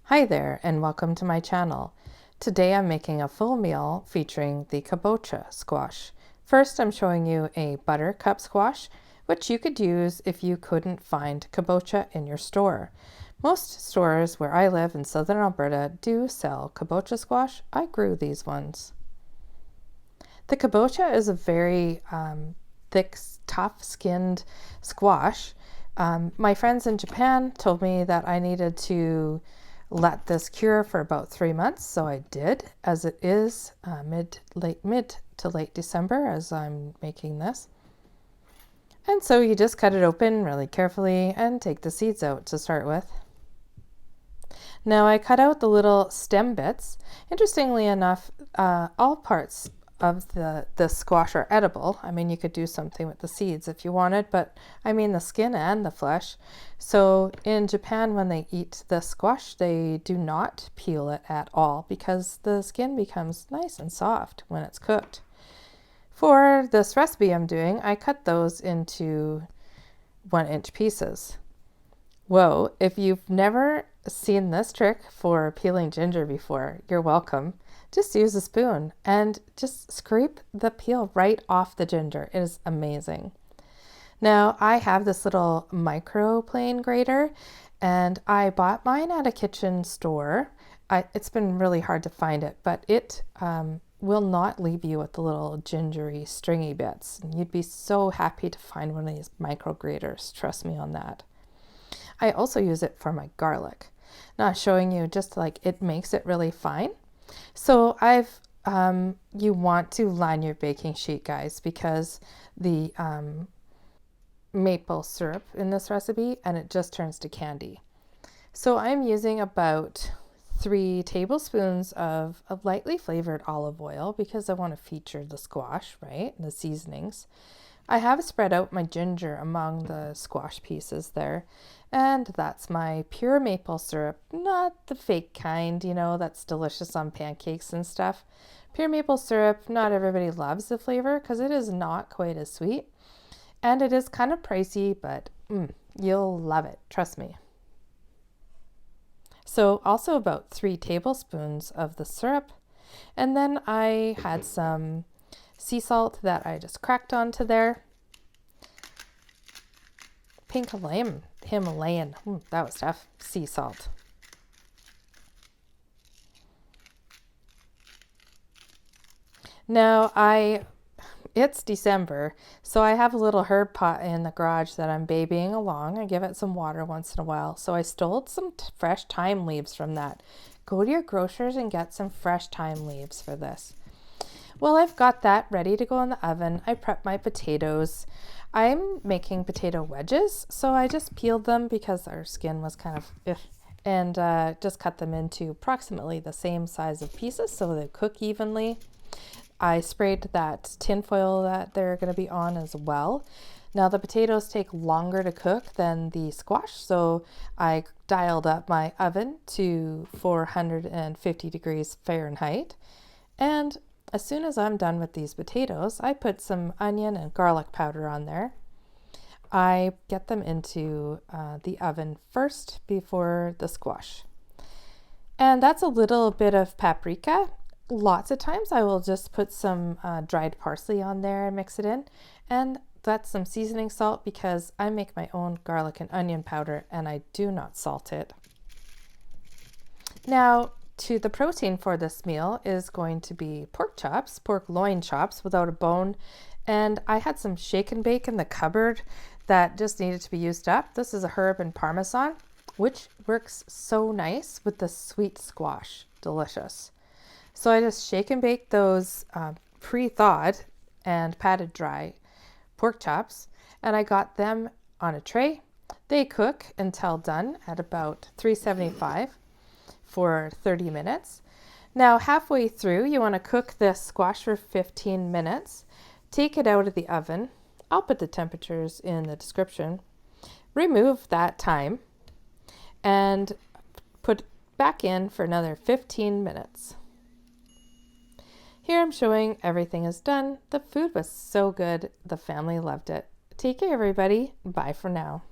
Hi there and welcome to my channel. Today I'm making a full meal featuring the kabocha squash. First I'm showing you a buttercup squash, which you could use if you couldn't find kabocha in your store. Most stores where I live in southern Alberta do sell kabocha squash. I grew these ones. The kabocha is a very thick, tough-skinned squash. My friends in Japan told me that I needed to let this cure for about 3 months, so I did, as it is mid to late December as I'm making this. And so you just cut it open really carefully and take the seeds out to start with. Now I cut out the little stem bits. Interestingly enough, all parts of the squash are edible. I mean, you could do something with the seeds if you wanted, but I mean the skin and the flesh. So in Japan, when they eat the squash, they do not peel it at all because the skin becomes nice and soft when it's cooked. For this recipe I'm doing, I cut those into 1-inch pieces. Whoa, if you've never seen this trick for peeling ginger before, you're welcome. Just use a spoon and just scrape the peel right off the ginger. It is amazing. Now I have this little microplane grater and I bought mine at a kitchen store. It's been really hard to find it, but it will not leave you with the little gingery stringy bits. You'd be so happy to find one of these micro graters. Trust me on that. I also use it for my garlic. Not showing you, just like it makes it really fine. So you want to line your baking sheet, guys, because the maple syrup in this recipe and it just turns to candy. So I'm using about 3 tablespoons of lightly flavored olive oil because I want to feature the squash, right? The seasonings. I have spread out my ginger among the squash pieces there, and that's my pure maple syrup, not the fake kind, you know, that's delicious on pancakes and stuff. Pure maple syrup, not everybody loves the flavor because it is not quite as sweet, and it is kind of pricey, but you'll love it, trust me. So also about 3 tablespoons of the syrup, and then I had some sea salt that I just cracked onto there. Pink Himalayan, that was tough, sea salt. Now it's December, so I have a little herb pot in the garage that I'm babying along. I give it some water once in a while. So I stole some fresh thyme leaves from that. Go to your grocers and get some fresh thyme leaves for this. Well, I've got that ready to go in the oven. I prepped my potatoes. I'm making potato wedges, so I just peeled them because our skin was kind of and just cut them into approximately the same size of pieces so they cook evenly. I sprayed that tin foil that they're going to be on as well. Now the potatoes take longer to cook than the squash, so I dialed up my oven to 450 degrees Fahrenheit. And as soon as I'm done with these potatoes, I put some onion and garlic powder on there. I get them into the oven first before the squash. And that's a little bit of paprika. Lots of times I will just put some dried parsley on there and mix it in. And that's some seasoning salt because I make my own garlic and onion powder and I do not salt it. Now, the protein for this meal is going to be pork chops, pork loin chops without a bone. And I had some shake and bake in the cupboard that just needed to be used up. This is a herb and parmesan, which works so nice with the sweet squash. Delicious. So I just shake and bake those pre-thawed and patted dry pork chops, and I got them on a tray. They cook until done at about 375 for 30 minutes. Now halfway through, you want to cook this squash for 15 minutes. Take it out of the oven. I'll put the temperatures in the description. Remove that thyme and put back in for another 15 minutes. Here I'm showing everything is done. The food was so good. The family loved it. Take care, everybody. Bye for now.